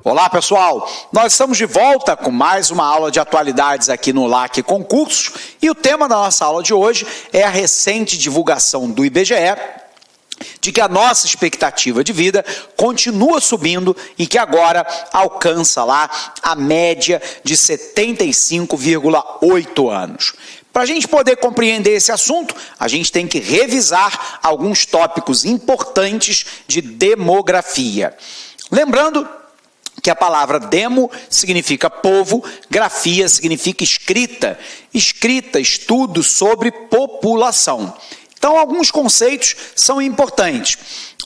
Olá pessoal, nós estamos de volta com mais uma aula de atualidades aqui no LAC Concursos e o tema da nossa aula de hoje é a recente divulgação do IBGE de que a nossa expectativa de vida continua subindo e que agora alcança lá a média de 75,8 anos. Para a gente poder compreender esse assunto, a gente tem que revisar alguns tópicos importantes de demografia. Lembrando que a palavra demo significa povo, grafia significa escrita. Escrita, estudo sobre população. Então, alguns conceitos são importantes.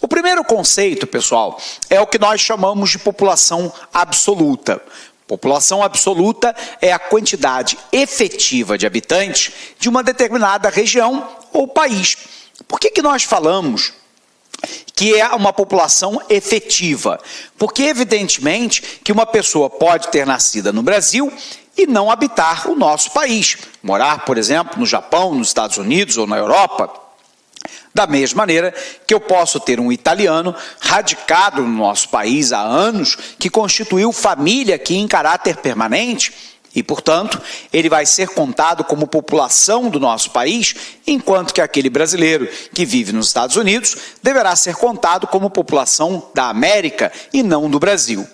O primeiro conceito, pessoal, é o que nós chamamos de população absoluta. População absoluta é a quantidade efetiva de habitantes de uma determinada região ou país. Por que nós falamos que é uma população efetiva? Porque, evidentemente, que uma pessoa pode ter nascido no Brasil e não habitar o nosso país. Morar, por exemplo, no Japão, nos Estados Unidos ou na Europa. Da mesma maneira que eu posso ter um italiano radicado no nosso país há anos, que constituiu família aqui em caráter permanente e, portanto, ele vai ser contado como população do nosso país, enquanto que aquele brasileiro que vive nos Estados Unidos deverá ser contado como população da América e não do Brasil.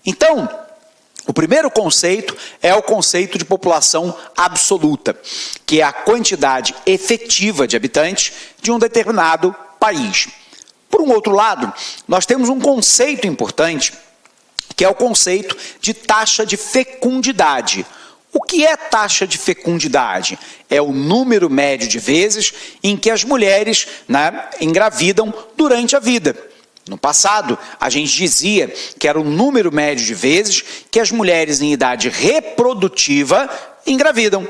Então, o primeiro conceito é o conceito de população absoluta, que é a quantidade efetiva de habitantes de um determinado país. Por um outro lado, nós temos um conceito importante, que é o conceito de taxa de fecundidade. O que é taxa de fecundidade? É o número médio de vezes em que as mulheres engravidam durante a vida. No passado, a gente dizia que era o número médio de vezes que as mulheres em idade reprodutiva engravidam.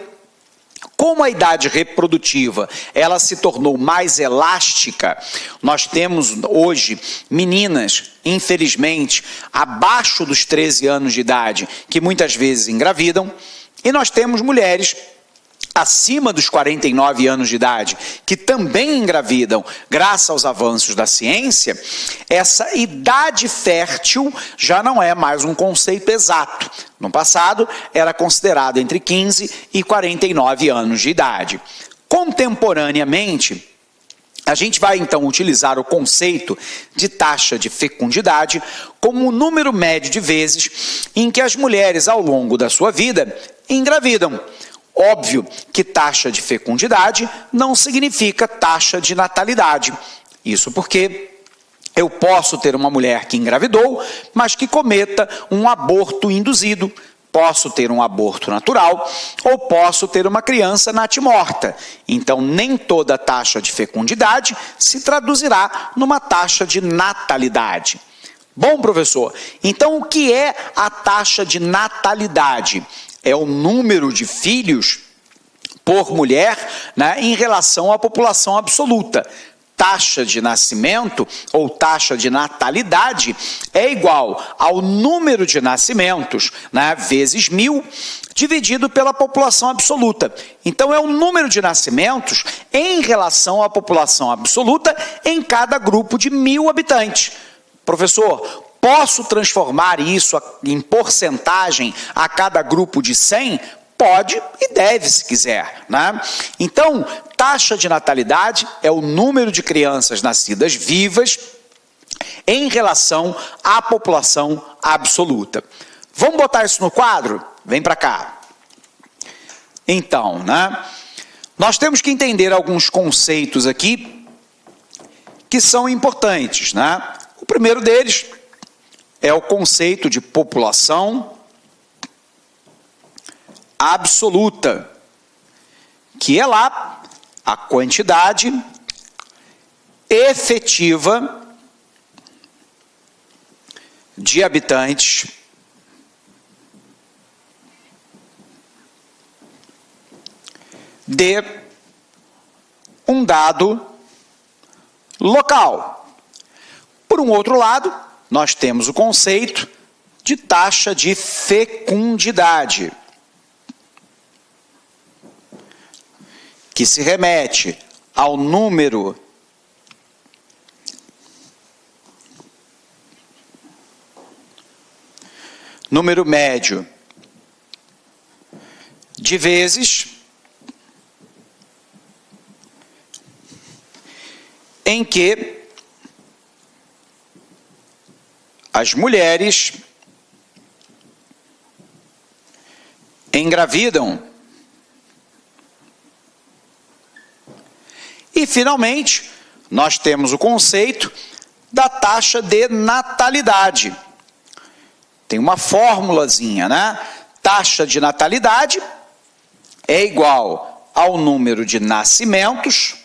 Como a idade reprodutiva ela se tornou mais elástica, nós temos hoje meninas, infelizmente, abaixo dos 13 anos de idade, que muitas vezes engravidam, e nós temos mulheres acima dos 49 anos de idade, que também engravidam, graças aos avanços da ciência. Essa idade fértil já não é mais um conceito exato. No passado, era considerado entre 15 e 49 anos de idade. Contemporaneamente, a gente vai então utilizar o conceito de taxa de fecundidade como o número médio de vezes em que as mulheres, ao longo da sua vida, engravidam. Óbvio que taxa de fecundidade não significa taxa de natalidade. Isso porque eu posso ter uma mulher que engravidou, mas que cometa um aborto induzido. Posso ter um aborto natural ou posso ter uma criança natimorta. Então, nem toda taxa de fecundidade se traduzirá numa taxa de natalidade. Bom, professor, então o que é a taxa de natalidade? É o número de filhos por mulher, em relação à população absoluta. Taxa de nascimento ou taxa de natalidade é igual ao número de nascimentos, vezes 1000, dividido pela população absoluta. Então, é o número de nascimentos em relação à população absoluta em cada grupo de 1000 habitantes. Professor, posso transformar isso em porcentagem a cada grupo de 100? Pode e deve, se quiser. Então, taxa de natalidade é o número de crianças nascidas vivas em relação à população absoluta. Vamos botar isso no quadro? Vem para cá. Então, nós temos que entender alguns conceitos aqui que são importantes. O primeiro deles é o conceito de população absoluta, que é lá a quantidade efetiva de habitantes de um dado local. Por um outro lado, nós temos o conceito de taxa de fecundidade, que se remete ao número número médio de vezes em que as mulheres engravidam. E, finalmente, nós temos o conceito da taxa de natalidade. Tem uma formulazinha, né? Taxa de natalidade é igual ao número de nascimentos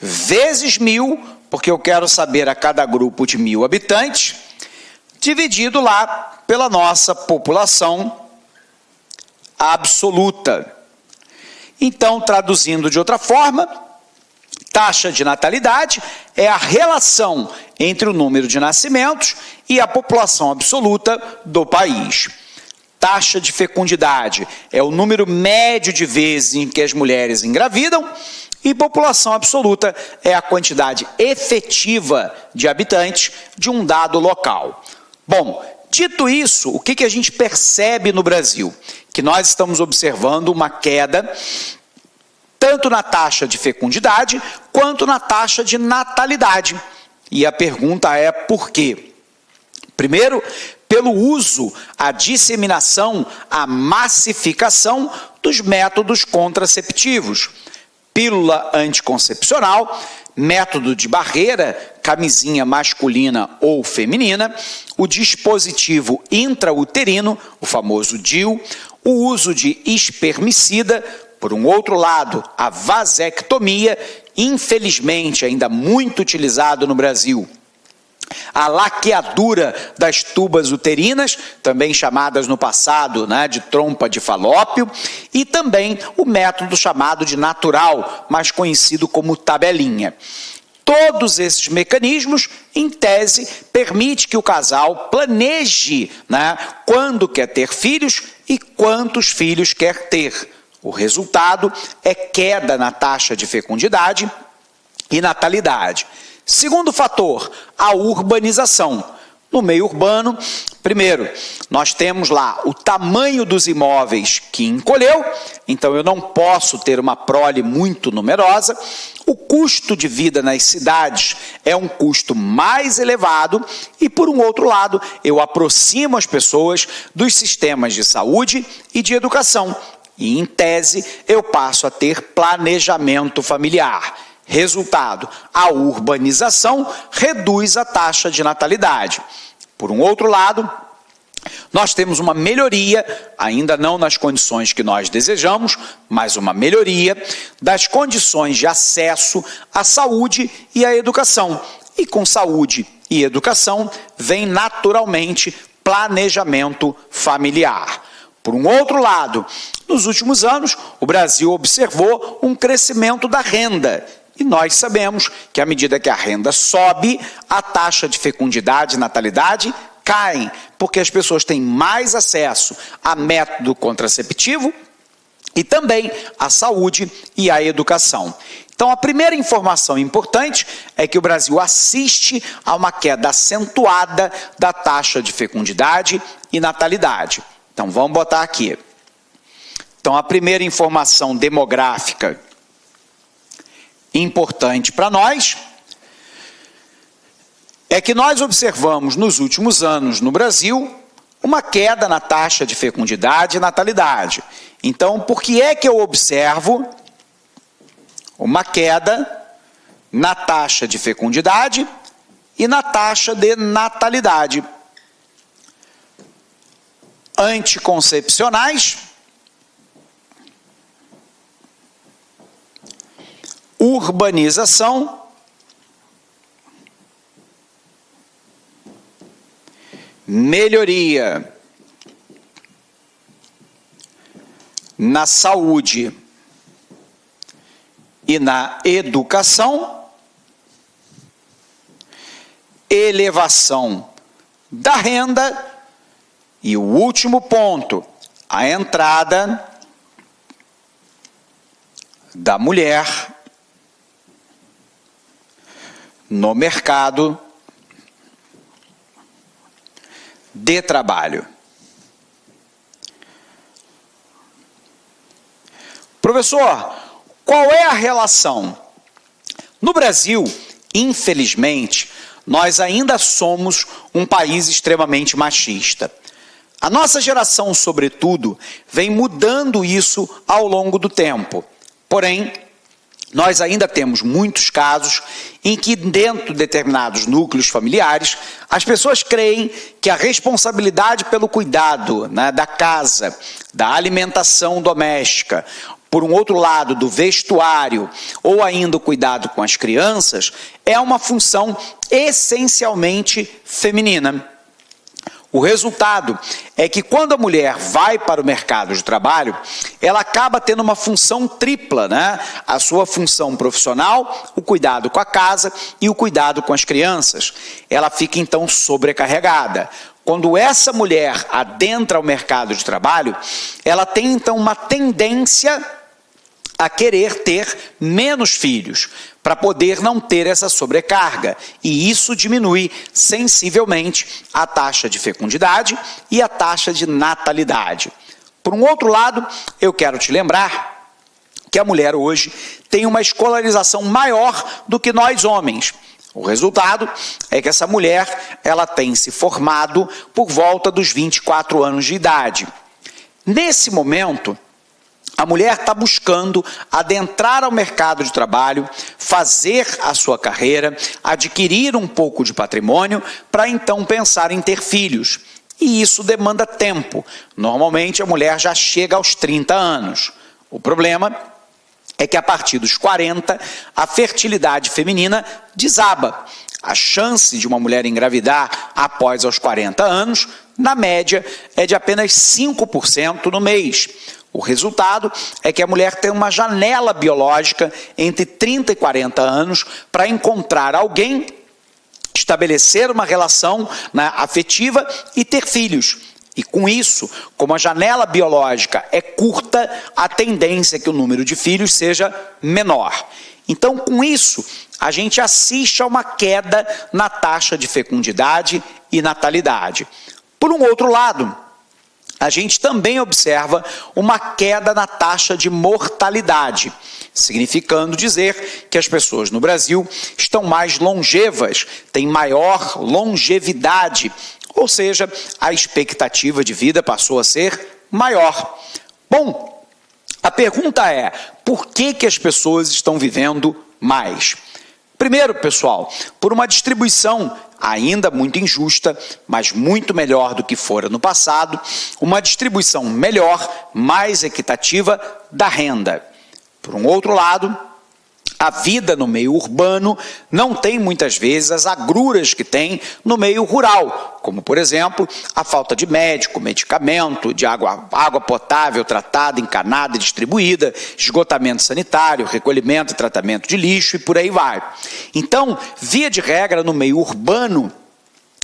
vezes 1000, porque eu quero saber a cada grupo de 1000 habitantes, dividido lá pela nossa população absoluta. Então, traduzindo de outra forma, taxa de natalidade é a relação entre o número de nascimentos e a população absoluta do país. Taxa de fecundidade é o número médio de vezes em que as mulheres engravidam, e população absoluta é a quantidade efetiva de habitantes de um dado local. Bom, dito isso, o que a gente percebe no Brasil? Que nós estamos observando uma queda tanto na taxa de fecundidade quanto na taxa de natalidade. E a pergunta é por quê? Primeiro, pelo uso, a disseminação, a massificação dos métodos contraceptivos. Pílula anticoncepcional, método de barreira, camisinha masculina ou feminina, o dispositivo intrauterino, o famoso DIU, o uso de espermicida, por um outro lado, a vasectomia, infelizmente ainda muito utilizado no Brasil, a laqueadura das tubas uterinas, também chamadas no passado, né, de trompa de falópio, e também o método chamado de natural, mais conhecido como tabelinha. Todos esses mecanismos, em tese, permite que o casal planeje, né, quando quer ter filhos e quantos filhos quer ter. O resultado é queda na taxa de fecundidade e natalidade. Segundo fator, a urbanização. No meio urbano, primeiro, nós temos lá o tamanho dos imóveis que encolheu, então eu não posso ter uma prole muito numerosa. O custo de vida nas cidades é um custo mais elevado e, por um outro lado, eu aproximo as pessoas dos sistemas de saúde e de educação. E, em tese, eu passo a ter planejamento familiar. Resultado, a urbanização reduz a taxa de natalidade. Por um outro lado, nós temos uma melhoria, ainda não nas condições que nós desejamos, mas uma melhoria das condições de acesso à saúde e à educação. E com saúde e educação vem naturalmente planejamento familiar. Por um outro lado, nos últimos anos, o Brasil observou um crescimento da renda. E nós sabemos que à medida que a renda sobe, a taxa de fecundidade e natalidade cai, porque as pessoas têm mais acesso a método contraceptivo e também à saúde e à educação. Então, a primeira informação importante é que o Brasil assiste a uma queda acentuada da taxa de fecundidade e natalidade. Então, vamos botar aqui. Então, a primeira informação demográfica importante para nós é que nós observamos nos últimos anos no Brasil uma queda na taxa de fecundidade e natalidade. Então, por que é que eu observo uma queda na taxa de fecundidade e na taxa de natalidade? Anticoncepcionais, urbanização, melhoria na saúde e na educação, elevação da renda e o último ponto, a entrada da mulher no mercado de trabalho. Professor, qual é a relação? No Brasil, infelizmente, nós ainda somos um país extremamente machista. A nossa geração, sobretudo, vem mudando isso ao longo do tempo. Porém, nós ainda temos muitos casos em que, dentro de determinados núcleos familiares, as pessoas creem que a responsabilidade pelo cuidado, né, da casa, da alimentação doméstica, por um outro lado, do vestuário, ou ainda o cuidado com as crianças, é uma função essencialmente feminina. O resultado é que quando a mulher vai para o mercado de trabalho, ela acaba tendo uma função tripla, né? A sua função profissional, o cuidado com a casa e o cuidado com as crianças. Ela fica então sobrecarregada. Quando essa mulher adentra o mercado de trabalho, ela tem então uma tendência a querer ter menos filhos, para poder não ter essa sobrecarga. E isso diminui sensivelmente a taxa de fecundidade e a taxa de natalidade. Por um outro lado, eu quero te lembrar que a mulher hoje tem uma escolarização maior do que nós homens. O resultado é que essa mulher, ela tem se formado por volta dos 24 anos de idade. Nesse momento, a mulher está buscando adentrar ao mercado de trabalho, fazer a sua carreira, adquirir um pouco de patrimônio, para então pensar em ter filhos. E isso demanda tempo. Normalmente a mulher já chega aos 30 anos. O problema é que a partir dos 40, a fertilidade feminina desaba. A chance de uma mulher engravidar após os 40 anos, na média, é de apenas 5% no mês. O resultado é que a mulher tem uma janela biológica entre 30 e 40 anos para encontrar alguém, estabelecer uma relação, né, afetiva e ter filhos. E com isso, como a janela biológica é curta, a tendência é que o número de filhos seja menor. Então, com isso, a gente assiste a uma queda na taxa de fecundidade e natalidade. Por um outro lado, a gente também observa uma queda na taxa de mortalidade, significando dizer que as pessoas no Brasil estão mais longevas, têm maior longevidade, ou seja, a expectativa de vida passou a ser maior. Bom, a pergunta é, por que as pessoas estão vivendo mais? Primeiro, pessoal, por uma distribuição ainda muito injusta, mas muito melhor do que fora no passado, uma distribuição melhor, mais equitativa da renda. Por um outro lado, a vida no meio urbano não tem muitas vezes as agruras que tem no meio rural, como por exemplo, a falta de médico, medicamento, de água potável tratada, encanada e distribuída, esgotamento sanitário, recolhimento e tratamento de lixo e por aí vai. Então, via de regra, no meio urbano,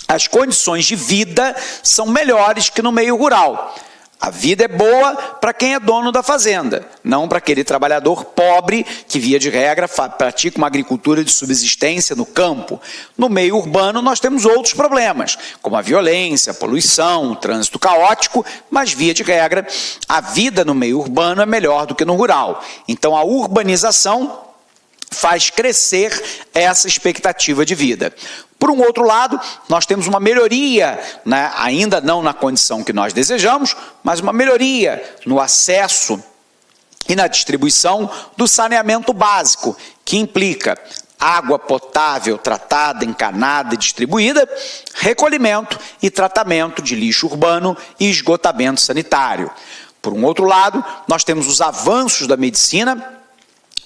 as condições de vida são melhores que no meio rural. A vida é boa para quem é dono da fazenda, não para aquele trabalhador pobre que, via de regra, pratica uma agricultura de subsistência no campo. No meio urbano nós temos outros problemas, como a violência, a poluição, o trânsito caótico, mas, via de regra, a vida no meio urbano é melhor do que no rural. Então, a urbanização faz crescer essa expectativa de vida. Por um outro lado, nós temos uma melhoria, né, ainda não na condição que nós desejamos, mas uma melhoria no acesso e na distribuição do saneamento básico, que implica água potável tratada, encanada e distribuída, recolhimento e tratamento de lixo urbano e esgotamento sanitário. Por um outro lado, nós temos os avanços da medicina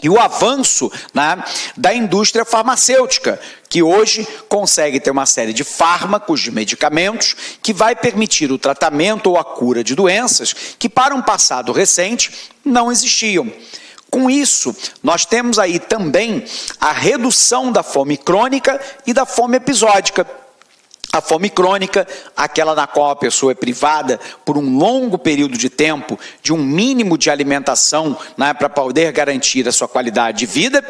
e o avanço, né, da indústria farmacêutica, que hoje consegue ter uma série de fármacos, de medicamentos, que vai permitir o tratamento ou a cura de doenças que, para um passado recente, não existiam. Com isso, nós temos aí também a redução da fome crônica e da fome episódica. A fome crônica, aquela na qual a pessoa é privada por um longo período de tempo de um mínimo de alimentação, né, para poder garantir a sua qualidade de vida.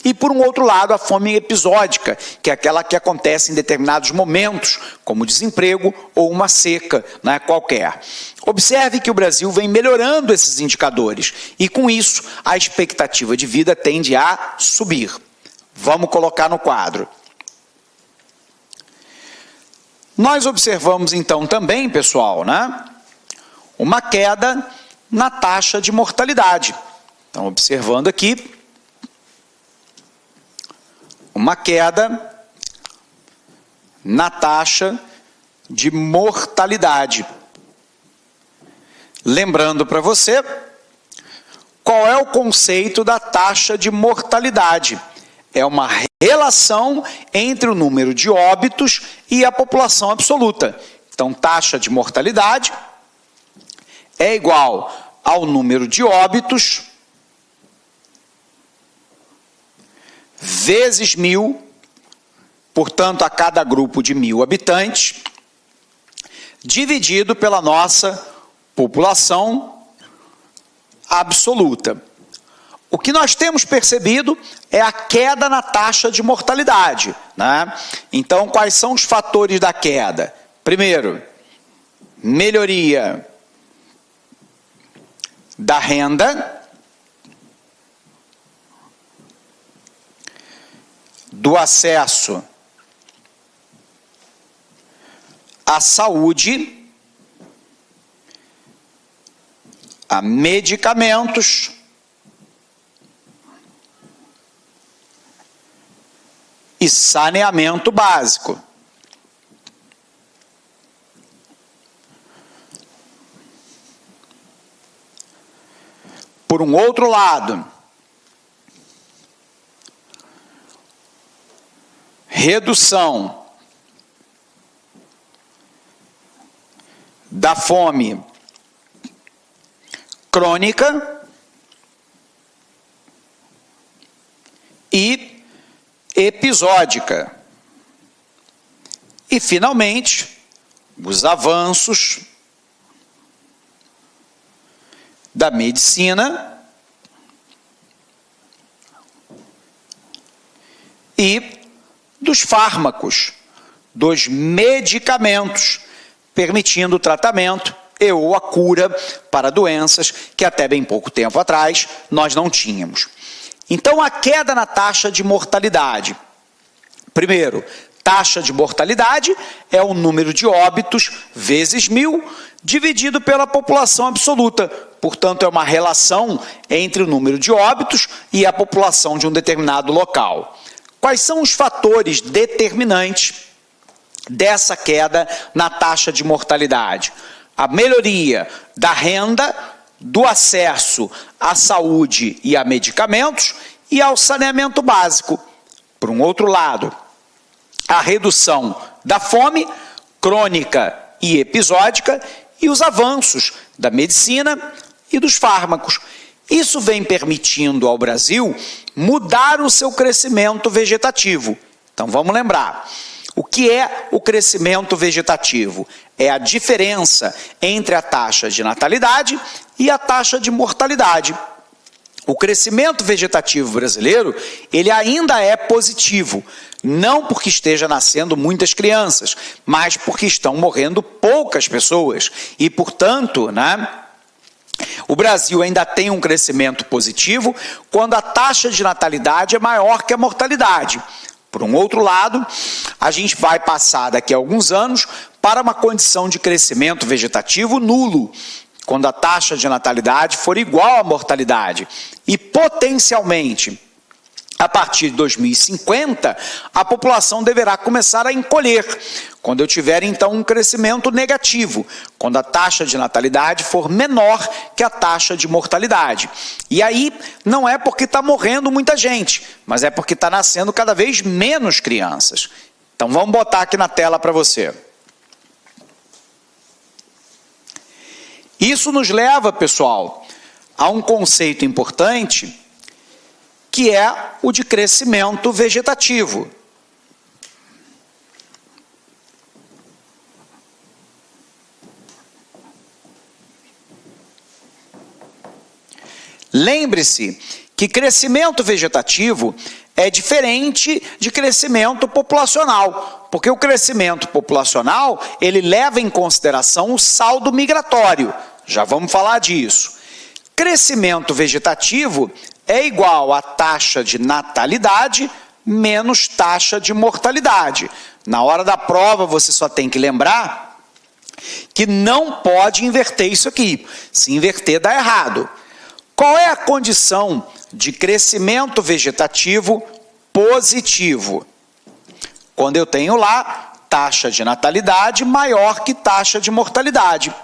E, por um outro lado, a fome episódica, que é aquela que acontece em determinados momentos, como desemprego ou uma seca, né, qualquer. Observe que o Brasil vem melhorando esses indicadores e, com isso, a expectativa de vida tende a subir. Vamos colocar no quadro. Nós observamos, então, também, pessoal, né, uma queda na taxa de mortalidade. Então, observando aqui, uma queda na taxa de mortalidade. Lembrando para você, qual é o conceito da taxa de mortalidade? É uma relação entre o número de óbitos e a população absoluta. Então, taxa de mortalidade é igual ao número de óbitos vezes 1.000, portanto, a cada grupo de 1.000 habitantes, dividido pela nossa população absoluta. O que nós temos percebido é a queda na taxa de mortalidade, né? Então, quais são os fatores da queda? Primeiro, melhoria da renda, do acesso à saúde, a medicamentos, e saneamento básico. Por um outro lado, redução da fome crônica e episódica. E, finalmente, os avanços da medicina e dos fármacos, dos medicamentos, permitindo o tratamento e ou a cura para doenças que até bem pouco tempo atrás nós não tínhamos. Então, a queda na taxa de mortalidade. Primeiro, taxa de mortalidade é o número de óbitos vezes 1.000 dividido pela população absoluta. Portanto, é uma relação entre o número de óbitos e a população de um determinado local. Quais são os fatores determinantes dessa queda na taxa de mortalidade? A melhoria da renda, do acesso à saúde e a medicamentos e ao saneamento básico. Por um outro lado, a redução da fome crônica e episódica e os avanços da medicina e dos fármacos. Isso vem permitindo ao Brasil mudar o seu crescimento vegetativo. Então vamos lembrar. O que é o crescimento vegetativo? É a diferença entre a taxa de natalidade e a taxa de mortalidade. O crescimento vegetativo brasileiro, ele ainda é positivo, não porque esteja nascendo muitas crianças, mas porque estão morrendo poucas pessoas. E, portanto, né, o Brasil ainda tem um crescimento positivo quando a taxa de natalidade é maior que a mortalidade. Por um outro lado, a gente vai passar daqui a alguns anos para uma condição de crescimento vegetativo nulo, quando a taxa de natalidade for igual à mortalidade. E, potencialmente, a partir de 2050, a população deverá começar a encolher, quando eu tiver, então, um crescimento negativo, quando a taxa de natalidade for menor que a taxa de mortalidade. E aí, não é porque está morrendo muita gente, mas é porque está nascendo cada vez menos crianças. Então, vamos botar aqui na tela para você. Isso nos leva, pessoal, a um conceito importante, que é o de crescimento vegetativo. Lembre-se que crescimento vegetativo é diferente de crescimento populacional, porque o crescimento populacional, ele leva em consideração o saldo migratório. Já vamos falar disso. Crescimento vegetativo é igual à taxa de natalidade menos taxa de mortalidade. Na hora da prova, você só tem que lembrar que não pode inverter isso aqui. Se inverter, dá errado. Qual é a condição de crescimento vegetativo positivo? Quando eu tenho lá taxa de natalidade maior que taxa de mortalidade.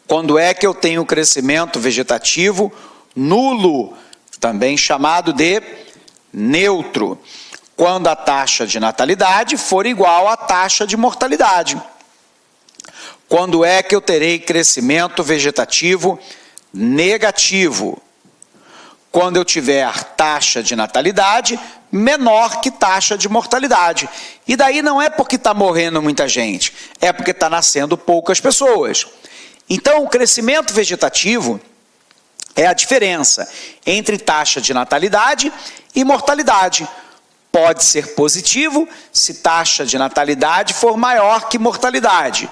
Quando é que eu tenho crescimento vegetativo nulo, também chamado de neutro? Quando a taxa de natalidade for igual à taxa de mortalidade. Quando é que eu terei crescimento vegetativo negativo? Quando eu tiver taxa de natalidade menor que taxa de mortalidade. E daí não é porque está morrendo muita gente, é porque está nascendo poucas pessoas. Então, o crescimento vegetativo é a diferença entre taxa de natalidade e mortalidade. Pode ser positivo se taxa de natalidade for maior que mortalidade.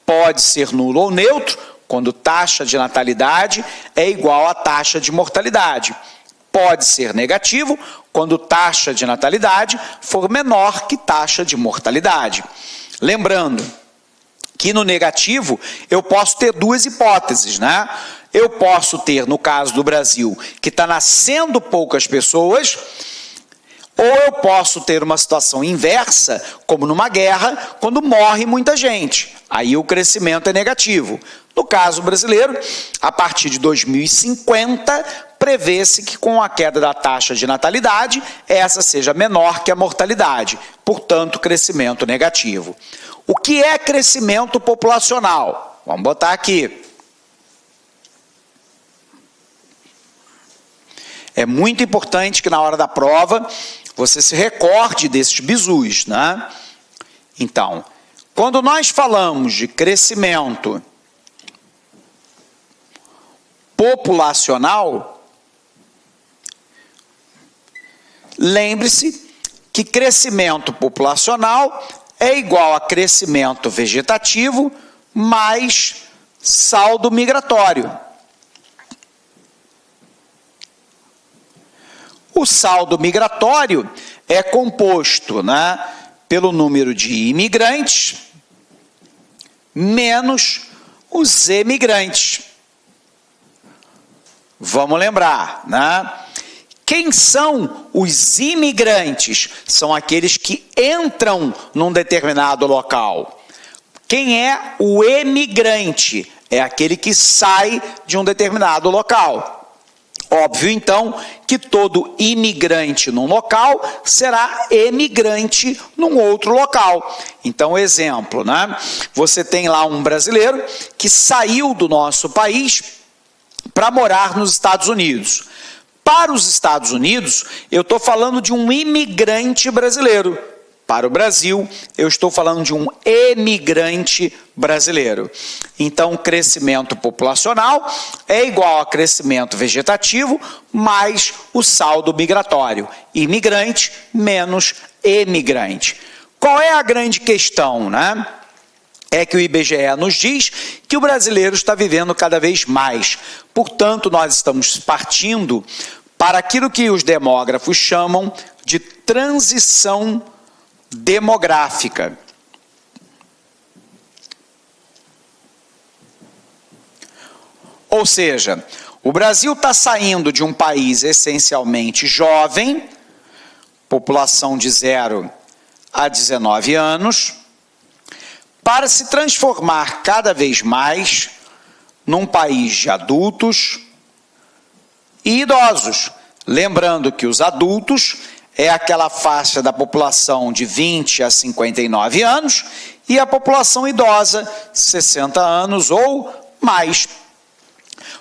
Pode ser nulo ou neutro quando taxa de natalidade é igual à taxa de mortalidade. Pode ser negativo quando taxa de natalidade for menor que taxa de mortalidade. Lembrando que no negativo eu posso ter duas hipóteses, né? Eu posso ter, no caso do Brasil, que está nascendo poucas pessoas, ou eu posso ter uma situação inversa, como numa guerra, quando morre muita gente. Aí o crescimento é negativo. No caso brasileiro, a partir de 2050, prevê-se que com a queda da taxa de natalidade, essa seja menor que a mortalidade. Portanto, crescimento negativo. O que é crescimento populacional? Vamos botar aqui. É muito importante que na hora da prova você se recorde desses bizus, né? Então, quando nós falamos de crescimento populacional, lembre-se que crescimento populacional é igual a crescimento vegetativo mais saldo migratório. O saldo migratório é composto, né, pelo número de imigrantes menos os emigrantes. Vamos lembrar, né? Quem são os imigrantes? São aqueles que entram num determinado local. Quem é o emigrante? É aquele que sai de um determinado local. Óbvio, então, que todo imigrante num local será emigrante num outro local. Então, exemplo, né? Você tem lá um brasileiro que saiu do nosso país para morar nos Estados Unidos. Para os Estados Unidos, eu estou falando de um imigrante brasileiro. Para o Brasil, eu estou falando de um emigrante brasileiro. Então, crescimento populacional é igual a crescimento vegetativo mais o saldo migratório. Imigrante menos emigrante. Qual é a grande questão, né? É que o IBGE nos diz que o brasileiro está vivendo cada vez mais. Portanto, nós estamos partindo para aquilo que os demógrafos chamam de transição demográfica. Ou seja, o Brasil está saindo de um país essencialmente jovem, população de 0 a 19 anos, para se transformar cada vez mais num país de adultos e idosos. Lembrando que os adultos é aquela faixa da população de 20 a 59 anos e a população idosa, 60 anos ou mais.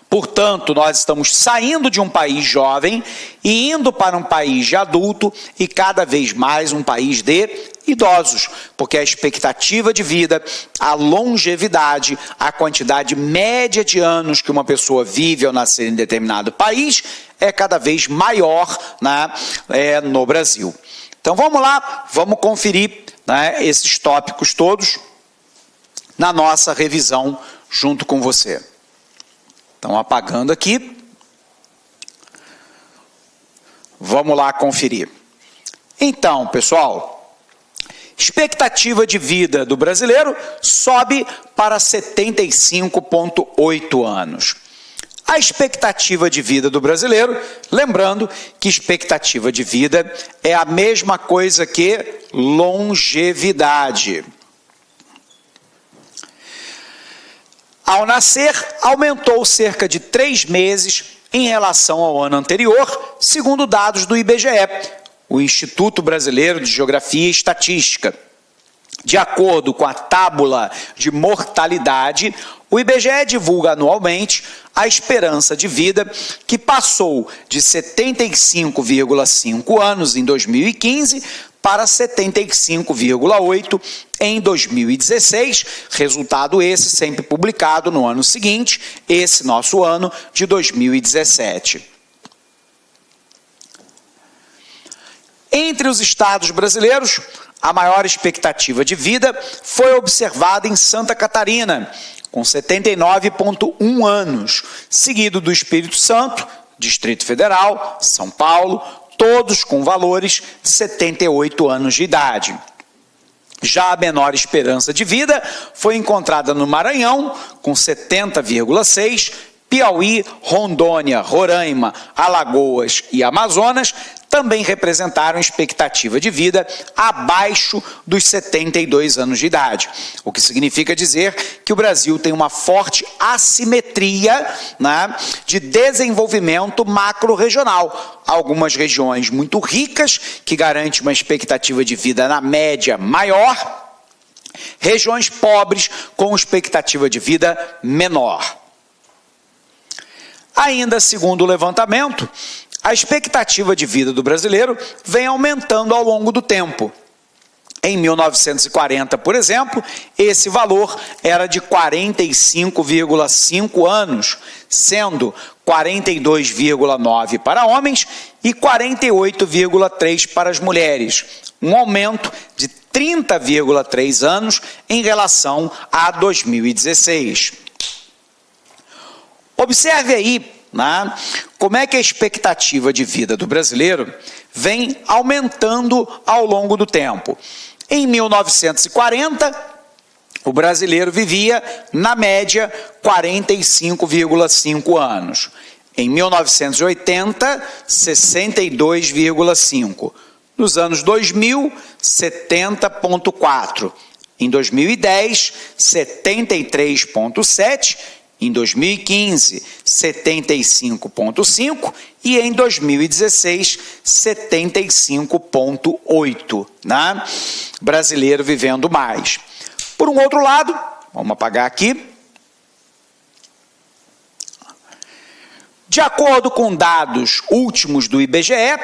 Portanto, nós estamos saindo de um país jovem e indo para um país de adulto e cada vez mais um país de idosos, porque a expectativa de vida, a longevidade, a quantidade média de anos que uma pessoa vive ao nascer em determinado país é cada vez maior, né, no Brasil. Então vamos lá, vamos conferir, né, esses tópicos todos na nossa revisão junto com você. Então, apagando aqui. Vamos lá conferir. Então, pessoal, expectativa de vida do brasileiro sobe para 75,8 anos. A expectativa de vida do brasileiro, lembrando que expectativa de vida é a mesma coisa que longevidade. Ao nascer, aumentou cerca de 3 meses em relação ao ano anterior, segundo dados do IBGE, o Instituto Brasileiro de Geografia e Estatística. De acordo com a tábula de mortalidade, o IBGE divulga anualmente a esperança de vida, que passou de 75,5 anos em 2015 para 75,8 em 2016, resultado esse sempre publicado no ano seguinte, esse nosso ano de 2017. Entre os estados brasileiros, a maior expectativa de vida foi observada em Santa Catarina, com 79,1 anos, seguido do Espírito Santo, Distrito Federal, São Paulo, todos com valores de 78 anos de idade. Já a menor esperança de vida foi encontrada no Maranhão, com 70,6, Piauí, Rondônia, Roraima, Alagoas e Amazonas também representaram expectativa de vida abaixo dos 72 anos de idade, o que significa dizer que o Brasil tem uma forte assimetria, né, de desenvolvimento macro-regional. Algumas regiões muito ricas, que garantem uma expectativa de vida na média maior, regiões pobres com expectativa de vida menor. Ainda segundo o levantamento, a expectativa de vida do brasileiro vem aumentando ao longo do tempo. Em 1940, por exemplo, esse valor era de 45,5 anos, sendo 42,9 para homens e 48,3 para as mulheres, um aumento de 30,3 anos em relação a 2016. Observe aí, né, como é que a expectativa de vida do brasileiro vem aumentando ao longo do tempo. Em 1940, o brasileiro vivia, na média, 45,5 anos. Em 1980, 62,5. Nos anos 2000, 70,4. Em 2010, 73,7. Em 2015, 75,5 e em 2016, 75,8, né? Brasileiro vivendo mais. Por um outro lado, vamos apagar aqui. De acordo com dados últimos do IBGE,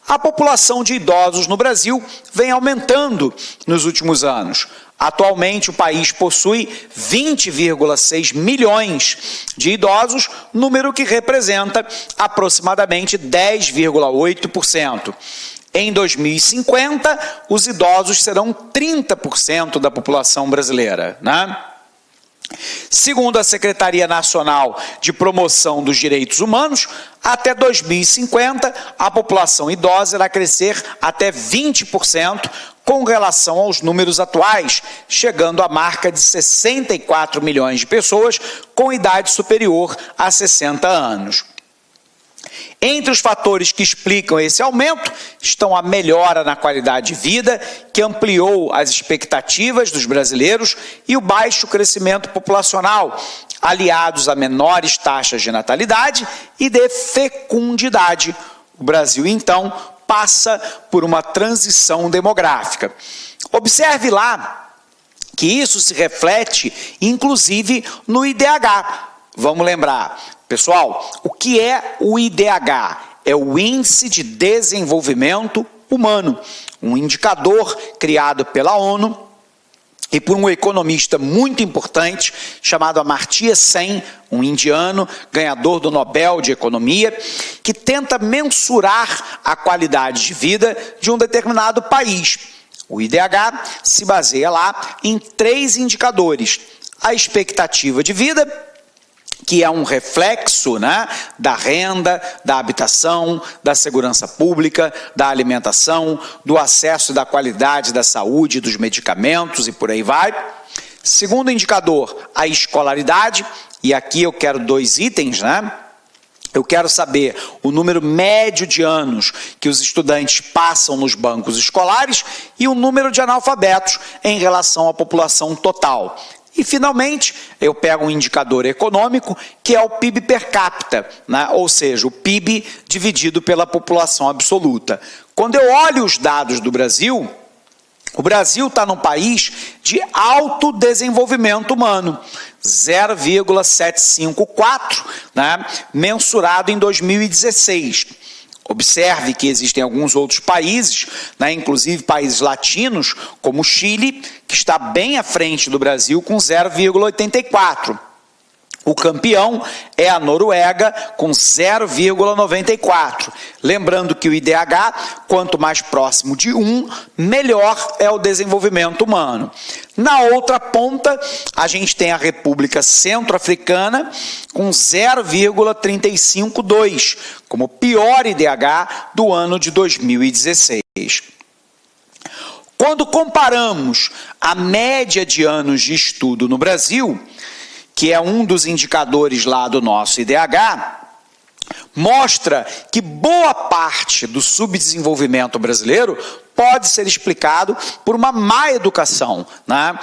a população de idosos no Brasil vem aumentando nos últimos anos. Atualmente, o país possui 20,6 milhões de idosos, número que representa aproximadamente 10,8%. Em 2050, os idosos serão 30% da população brasileira, né? Segundo a Secretaria Nacional de Promoção dos Direitos Humanos, até 2050, a população idosa irá crescer até 20% com relação aos números atuais, chegando à marca de 64 milhões de pessoas com idade superior a 60 anos. Entre os fatores que explicam esse aumento estão a melhora na qualidade de vida, que ampliou as expectativas dos brasileiros, e o baixo crescimento populacional, aliados a menores taxas de natalidade e de fecundidade. O Brasil, então, passa por uma transição demográfica. Observe lá que isso se reflete, inclusive, no IDH. Vamos lembrar, Pessoal, o que é o IDH? É o Índice de Desenvolvimento Humano, um indicador criado pela ONU e por um economista muito importante chamado Amartya Sen, um indiano, ganhador do Nobel de Economia, que tenta mensurar a qualidade de vida de um determinado país. O IDH se baseia lá em 3 indicadores: a expectativa de vida, que é um reflexo, né, da renda, da habitação, da segurança pública, da alimentação, do acesso e da qualidade da saúde, dos medicamentos e por aí vai. Segundo indicador, a escolaridade, e aqui eu quero 2 itens, né? Eu quero saber o número médio de anos que os estudantes passam nos bancos escolares e o número de analfabetos em relação à população total. E, finalmente, eu pego um indicador econômico, que é o PIB per capita, né? Ou seja, o PIB dividido pela população absoluta. Quando eu olho os dados do Brasil, o Brasil está num país de alto desenvolvimento humano, 0,754, né? Mensurado em 2016. Observe que existem alguns outros países, né, inclusive países latinos, como o Chile, que está bem à frente do Brasil com 0,84. O campeão é a Noruega, com 0,94. Lembrando que o IDH, quanto mais próximo de 1, melhor é o desenvolvimento humano. Na outra ponta, a gente tem a República Centro-Africana, com 0,352, como pior IDH do ano de 2016. Quando comparamos a média de anos de estudo no Brasil, que é um dos indicadores lá do nosso IDH, mostra que boa parte do subdesenvolvimento brasileiro pode ser explicado por uma má educação, né?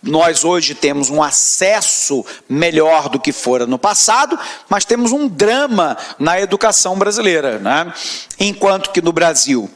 Nós hoje temos um acesso melhor do que fora no passado, mas temos um drama na educação brasileira, né? Enquanto que no Brasil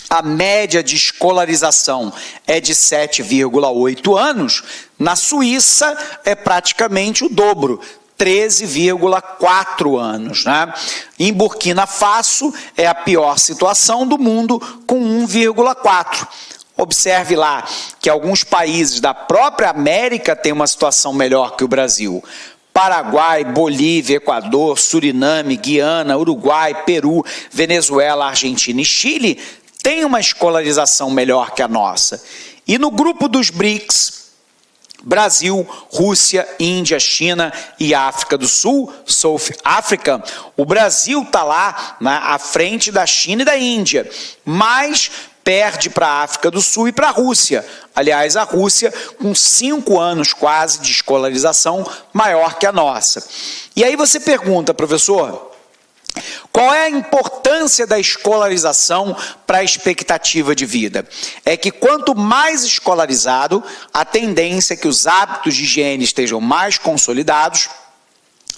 a média de escolarização é de 7,8 anos, na Suíça é praticamente o dobro, 13,4 anos. Né? Em Burkina Faso é a pior situação do mundo, com 1,4. Observe lá que alguns países da própria América têm uma situação melhor que o Brasil. Paraguai, Bolívia, Equador, Suriname, Guiana, Uruguai, Peru, Venezuela, Argentina e Chile têm uma escolarização melhor que a nossa. E no grupo dos BRICS, Brasil, Rússia, Índia, China e África do Sul, South Africa, o Brasil está lá à frente da China e da Índia, mas perde para a África do Sul e para a Rússia. Aliás, a Rússia com 5 anos quase de escolarização maior que a nossa. E aí você pergunta, professor, qual é a importância da escolarização para a expectativa de vida? É que quanto mais escolarizado, a tendência é que os hábitos de higiene estejam mais consolidados.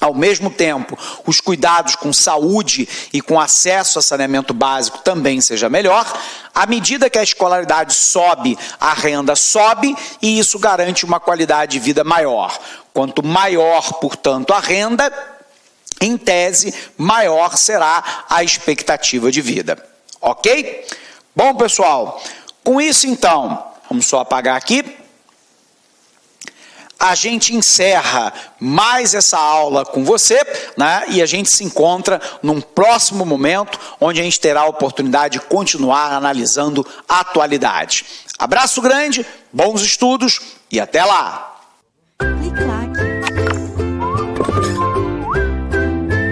Ao mesmo tempo, os cuidados com saúde e com acesso a saneamento básico também seja melhor. À medida que a escolaridade sobe, a renda sobe e isso garante uma qualidade de vida maior. Quanto maior, portanto, a renda, em tese, maior será a expectativa de vida. Ok? Bom, pessoal, com isso então, vamos só apagar aqui. A gente encerra mais essa aula com você, né? E a gente se encontra num próximo momento, onde a gente terá a oportunidade de continuar analisando a atualidade. Abraço grande, bons estudos e até lá!